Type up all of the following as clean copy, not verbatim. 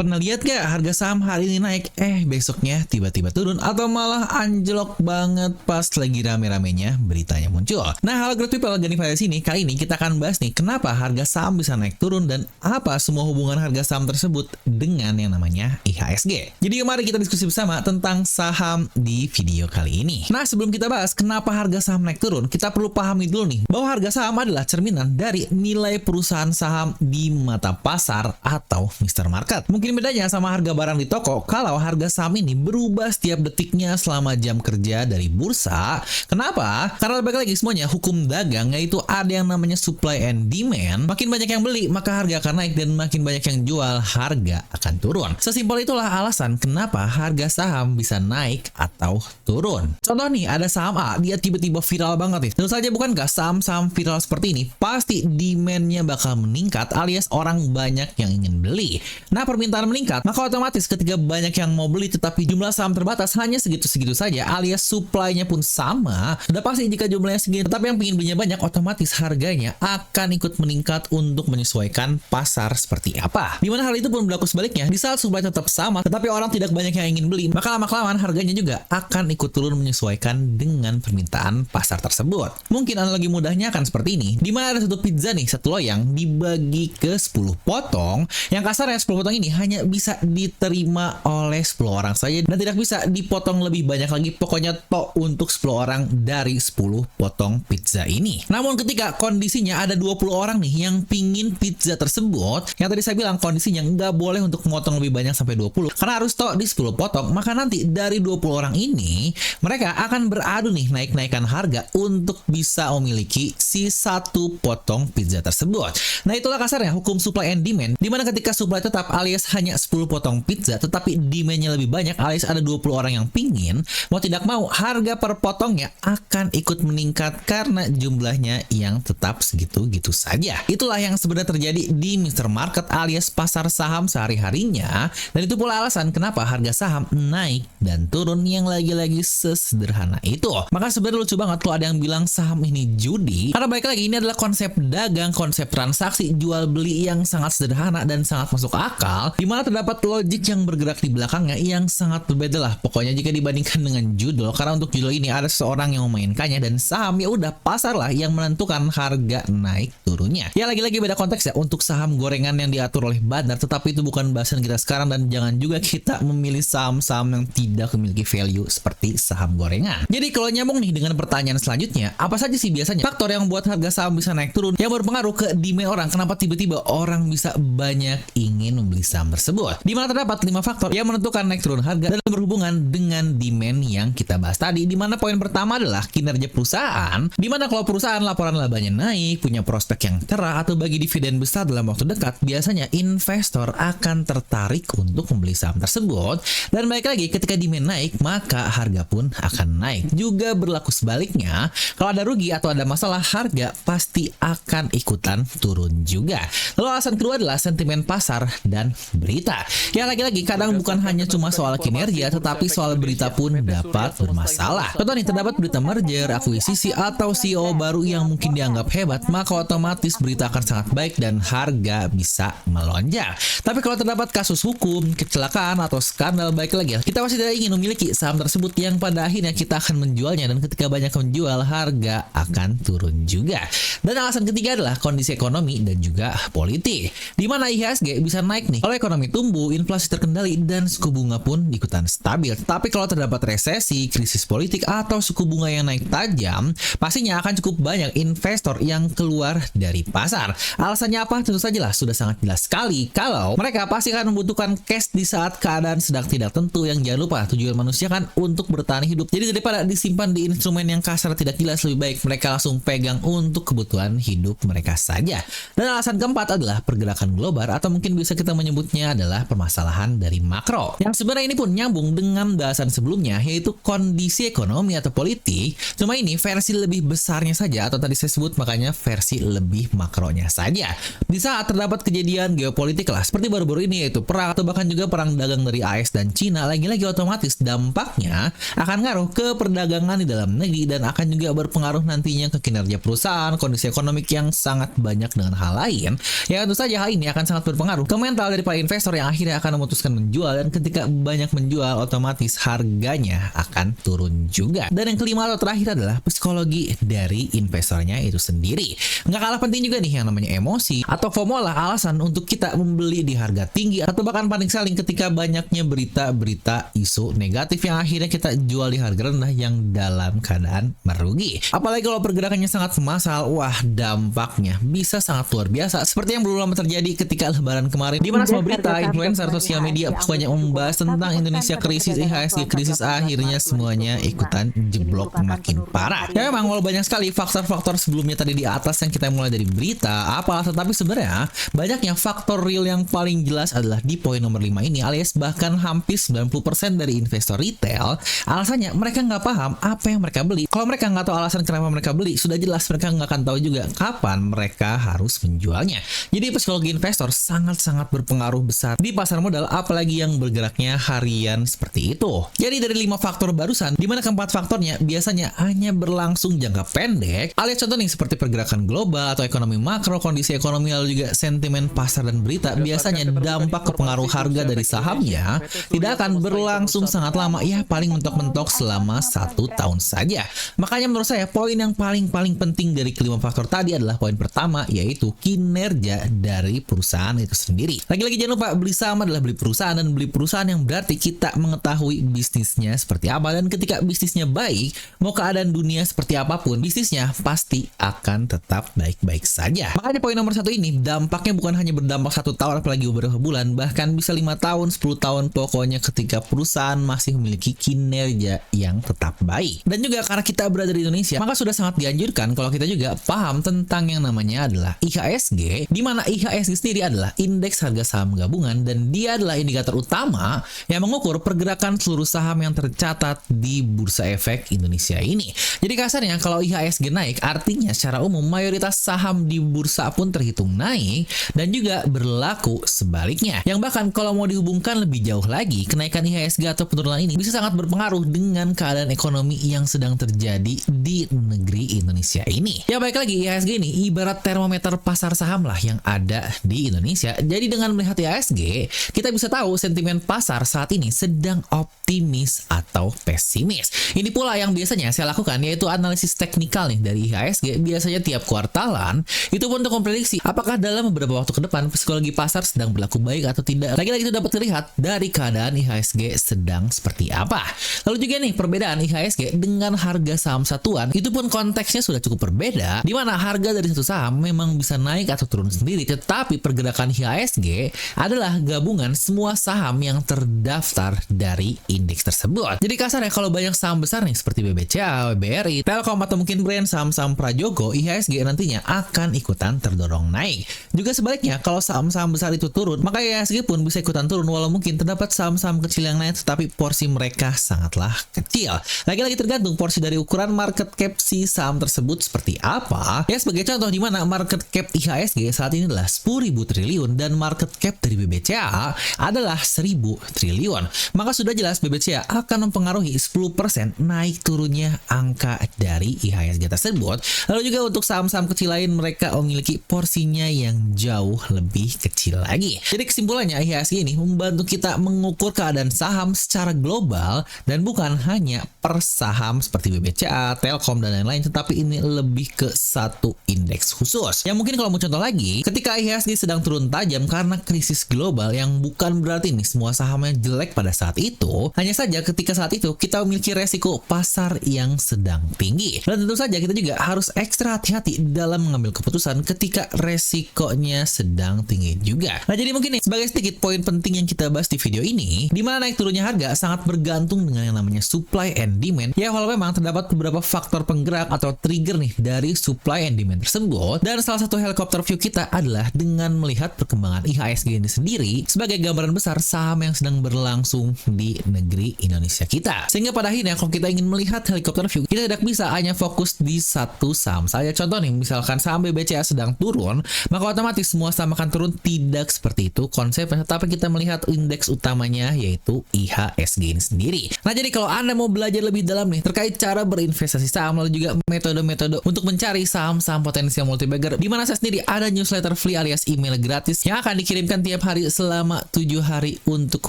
Pernah lihat gak harga saham hari ini naik, besoknya tiba-tiba turun atau malah anjlok banget pas lagi rame-ramenya beritanya muncul. Nah, halo great people, Gani pada sini. Kali ini kita akan bahas nih kenapa harga saham bisa naik turun dan apa semua hubungan harga saham tersebut dengan yang namanya IHSG. Jadi mari kita diskusi bersama tentang saham di video kali ini. Nah, sebelum kita bahas kenapa harga saham naik turun, kita perlu pahami dulu nih bahwa harga saham adalah cerminan dari nilai perusahaan saham di mata pasar atau Mr. Market. Mungkin bedanya sama harga barang di toko, kalau harga saham ini berubah setiap detiknya selama jam kerja dari bursa. Kenapa? Karena balik lagi semuanya hukum dagang, yaitu ada yang namanya supply and demand. Makin banyak yang beli, maka harga akan naik, dan makin banyak yang jual, harga akan turun. Sesimpel itulah alasan kenapa harga saham bisa naik atau turun. Contoh nih, ada saham A, dia tiba-tiba viral banget nih. Tentu saja bukankah saham-saham viral seperti ini pasti demand-nya bakal meningkat alias orang banyak yang ingin beli. Nah, permintaan meningkat, maka otomatis ketika banyak yang mau beli tetapi jumlah saham terbatas hanya segitu-segitu saja alias supply-nya pun sama, sudah pasti jika jumlahnya segitu tetapi yang ingin belinya banyak, otomatis harganya akan ikut meningkat untuk menyesuaikan pasar seperti apa. Dimana hal itu pun berlaku sebaliknya, di saat supply tetap sama tetapi orang tidak banyak yang ingin beli, maka lama-kelamaan harganya juga akan ikut turun menyesuaikan dengan permintaan pasar tersebut. Mungkin analogi mudahnya akan seperti ini, dimana ada satu pizza nih, satu loyang dibagi ke 10 potong, yang kasarnya 10 potong ini hanya bisa diterima oleh 10 orang saja dan tidak bisa dipotong lebih banyak lagi, pokoknya tok untuk 10 orang dari 10 potong pizza ini. Namun ketika kondisinya ada 20 orang nih yang pingin pizza tersebut, yang tadi saya bilang kondisinya nggak boleh untuk memotong lebih banyak sampai 20 karena harus tok di 10 potong, maka nanti dari 20 orang ini mereka akan beradu nih naik-naikan harga untuk bisa memiliki si satu potong pizza tersebut. Nah, itulah kasarnya hukum supply and demand, dimana ketika supply tetap alias hanya 10 potong pizza tetapi demandnya lebih banyak alias ada 20 orang yang pingin, mau tidak mau harga per potongnya akan ikut meningkat karena jumlahnya yang tetap segitu-gitu saja. Itulah yang sebenarnya terjadi di Mr. Market alias pasar saham sehari-harinya, dan itu pula alasan kenapa harga saham naik dan turun yang lagi-lagi sesederhana itu. Maka sebenarnya lucu banget kalau ada yang bilang saham ini judi, karena baik lagi ini adalah konsep dagang, konsep transaksi jual beli yang sangat sederhana dan sangat masuk akal, dimana terdapat logik yang bergerak di belakangnya yang sangat berbeda lah pokoknya jika dibandingkan dengan judul. Karena untuk judul ini ada seseorang yang memainkannya dan saham ya udah pasar lah yang menentukan harga naik turunnya. Ya lagi-lagi beda konteks ya untuk saham gorengan yang diatur oleh bandar, tetapi itu bukan bahasan kita sekarang, dan jangan juga kita memilih saham-saham yang tidak memiliki value seperti saham gorengan. Jadi kalau nyambung nih dengan pertanyaan selanjutnya, apa saja sih biasanya faktor yang membuat harga saham bisa naik turun yang berpengaruh ke demand orang? Kenapa tiba-tiba orang bisa banyak ingin membeli saham tersebut? Di mana terdapat 5 faktor yang menentukan naik turun harga dan berhubungan dengan demand yang kita bahas tadi, di mana poin pertama adalah kinerja perusahaan, di mana kalau perusahaan laporan labanya naik, punya prospek yang cerah atau bagi dividen besar dalam waktu dekat, biasanya investor akan tertarik untuk membeli saham tersebut. Dan baik lagi ketika demand naik, maka harga pun akan naik. Juga berlaku sebaliknya, kalau ada rugi atau ada masalah, harga pasti akan ikutan turun juga. Lalu alasan kedua adalah sentimen pasar dan berita. Ya lagi-lagi kadang bukan hanya cuma soal kinerja, tetapi soal berita pun dapat bermasalah. Contoh nih, terdapat berita merger, akuisisi, atau CEO baru yang mungkin dianggap hebat, maka otomatis berita akan sangat baik dan harga bisa melonjak. Tapi kalau terdapat kasus hukum, kecelakaan, atau skandal, baik lagi kita pasti tidak ingin memiliki saham tersebut yang pada akhirnya kita akan menjualnya, dan ketika banyak menjual, harga akan turun juga. Dan alasan ketiga adalah kondisi ekonomi dan juga politik, di mana IHSG bisa naik nih kalau ekonomi tumbuh, inflasi terkendali, dan suku bunga pun ikutan stabil. Tapi kalau terdapat resesi, krisis politik, atau suku bunga yang naik tajam, pastinya akan cukup banyak investor yang keluar dari pasar. Alasannya apa? Tentu saja lah sudah sangat jelas sekali kalau mereka pasti akan membutuhkan cash di saat keadaan sedang tidak tentu, yang jangan lupa tujuan manusia kan untuk bertahan hidup. Jadi daripada disimpan di instrumen yang kasar tidak jelas, lebih baik mereka langsung pegang untuk kebutuhan hidup mereka saja. Dan alasan keempat adalah pergerakan global, atau mungkin bisa kita menyebutnya adalah permasalahan dari makro, yang sebenarnya ini pun nyambung dengan bahasan sebelumnya, yaitu kondisi ekonomi atau politik. Cuma ini versi lebih besarnya saja, atau tadi saya sebut makanya versi lebih makronya saja. Di saat terdapat kejadian geopolitik lah seperti baru-baru ini, yaitu perang atau bahkan juga perang dagang dari AS dan Cina, lagi-lagi otomatis dampaknya akan ngaruh ke perdagangan di dalam negeri dan akan juga berpengaruh nantinya ke kinerja perusahaan, kondisi ekonomi yang sangat banyak dengan hal lain. Ya tentu saja hal ini akan sangat berpengaruh ke mental dari para investor yang akhirnya akan memutuskan menjual, dan ketika banyak menjual otomatis harganya akan turun juga. Dan yang kelima atau terakhir adalah psikologi dari investornya itu sendiri. Nggak kalah penting juga nih yang namanya emosi atau FOMO lah, alasan untuk kita membeli di harga tinggi atau bahkan panic selling ketika banyaknya berita-berita isu negatif yang akhirnya kita jual di harga rendah yang dalam keadaan merugi. Apalagi kalau pergerakannya sangat massal, wah dampaknya bisa sangat luar biasa. Seperti yang berulang terjadi ketika Lebaran kemarin, di mana semua berita, influencer, sosial media banyak membahas tentang Indonesia krisis, IHSG krisis, akhirnya semuanya ikutan jeblok makin parah. Ya memang walau banyak sekali faktor-faktor sebelumnya tadi di atas yang kita mulai dari berita, apalah, tetapi sebenarnya banyaknya faktor real yang paling jelas adalah di poin nomor 5 ini, alias bahkan hampir 90% dari investor retail, alasannya mereka nggak paham apa yang mereka beli. Kalau mereka nggak tahu alasan kenapa mereka beli, sudah jelas mereka nggak akan tahu juga kapan mereka harus menjualnya. Jadi psikologi investor sangat-sangat berpengaruh besar di pasar modal, apalagi yang bergeraknya harian seperti itu. Jadi dari 5 faktor barusan, di mana keempat faktornya biasanya hanya berlangsung jangka pendek, alias contoh nih seperti pergerakan global atau ekonomi makro, kondisi ekonomi, lalu juga sentimen pasar dan berita, biasanya dampak ke pengaruh harga dari sahamnya tidak akan berlangsung sangat lama, ya paling mentok-mentok selama 1 tahun saja. Makanya menurut saya poin yang paling penting dari kelima faktor tadi adalah poin pertama, yaitu kinerja dari perusahaan itu sendiri. Lagi-lagi jangan lupa, beli saham adalah beli perusahaan, dan beli perusahaan yang berarti kita mengetahui bisnisnya seperti apa, dan ketika bisnisnya baik, mau keadaan dunia seperti apapun, bisnisnya pasti akan tetap baik-baik saja. Makanya poin nomor 1 ini dampaknya bukan hanya berdampak 1 tahun apalagi beberapa bulan, bahkan bisa 5 tahun, 10 tahun, pokoknya ketika perusahaan masih memiliki kinerja yang tetap baik. Dan juga karena kita berada di Indonesia, maka sudah sangat dianjurkan kalau kita juga paham tentang yang namanya adalah IHSG, di mana IHSG sendiri adalah indeks harga saham gabungan, dan dia adalah indikator utama yang mengukur pergerakan seluruh saham yang tercatat di Bursa Efek Indonesia ini. Jadi kasarnya kalau IHSG naik, artinya secara umum mayoritas saham di bursa pun terhitung naik, dan juga berlaku sebaliknya. Yang bahkan kalau mau dihubungkan lebih jauh lagi, kenaikan IHSG atau penurunan ini bisa sangat berpengaruh dengan keadaan ekonomi yang sedang terjadi di negeri Indonesia ini. Ya baik lagi, IHSG ini ibarat termometer pasar saham lah yang ada di Indonesia. Jadi dengan melihat IHSG, kita bisa tahu sentimen pasar saat ini sedang optimis atau pesimis. Ini pula yang biasanya saya lakukan, yaitu analisis teknikal nih dari IHSG, biasanya tiap kuartalan, itu pun untuk memprediksi apakah dalam beberapa waktu ke depan psikologi pasar sedang berlaku baik atau tidak. Lagi-lagi itu dapat terlihat dari keadaan IHSG sedang seperti apa. Lalu juga nih perbedaan IHSG dengan harga saham satuan, itu pun konteksnya sudah cukup berbeda, di mana harga dari satu saham memang bisa naik atau turun sendiri, tetapi pergerakan IHSG adalah gabungan semua saham yang terdaftar dari indeks tersebut. Jadi kasarnya kalau banyak saham besar nih seperti BBCA, BRI, Telkom, atau mungkin brand saham-saham prajogo, IHSG nantinya akan ikutan terdorong naik. Juga sebaliknya, kalau saham-saham besar itu turun, maka IHSG pun bisa ikutan turun, walau mungkin terdapat saham-saham kecil yang naik, tetapi porsi mereka sangatlah kecil. Lagi-lagi tergantung porsi dari ukuran market cap si saham tersebut seperti apa. Ya sebagai contoh, di mana market cap IHSG saat ini adalah 10.000 triliun dan market cap dari BBCA adalah 1.000 triliun. Maka sudah jelas BBCA akan mempengaruhi 10% naik turunnya angka dari IHSG tersebut. Lalu juga untuk saham-saham kecil lain, mereka memiliki porsinya yang jauh lebih kecil lagi. Jadi kesimpulannya, IHSG ini membantu kita mengukur keadaan saham secara global dan bukan hanya per saham seperti BBCA, Telkom, dan lain-lain, tetapi ini lebih ke satu indeks khusus. Yang mungkin kalau mau contoh lagi, ketika IHSG sedang turun tajam karena krisis global, yang bukan berarti nih semua sahamnya jelek pada saat itu, hanya saja ketika saat itu kita memiliki resiko pasar yang sedang tinggi. Dan tentu saja kita juga harus ekstra hati-hati dalam mengambil keputusan ketika resikonya sedang tinggi juga. Nah jadi mungkin nih sebagai sedikit poin penting yang kita bahas di video ini, di mana naik turunnya harga sangat bergantung dengan yang namanya supply and demand. Ya walau memang terdapat beberapa faktor penggerak atau trigger nih dari supply and demand tersebut, dan salah satu helikopter view kita adalah dengan melihat perkembangan IHSG ini sendiri sebagai gambaran besar saham yang sedang berlangsung di negeri Indonesia kita. Sehingga pada akhirnya kalau kita ingin melihat helikopter view, kita tidak bisa hanya fokus di satu saham saja. Contoh nih, misalkan saham BBCA sedang turun, maka otomatis semua saham akan turun. Tidak seperti itu konsepnya, tetapi kita melihat indeks utamanya yaitu IHSG ini sendiri. Nah jadi kalau Anda mau belajar lebih dalam nih terkait cara berinvestasi saham, lalu juga metode-metode untuk mencari saham-saham potensial multibagger, di mana saya sendiri ada newsletter free alias email gratis yang akan dikirimkan tiap hari selama 7 hari untuk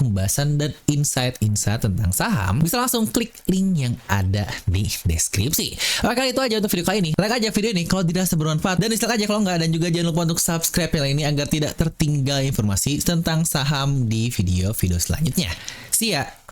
pembahasan dan insight-insight tentang saham, bisa langsung klik link yang ada di deskripsi. Oke, itu aja untuk video kali ini. Like aja video ini kalau dirasa bermanfaat dan dislike aja kalau enggak, dan juga jangan lupa untuk subscribe channel ini agar tidak tertinggal informasi tentang saham di video-video selanjutnya. See ya!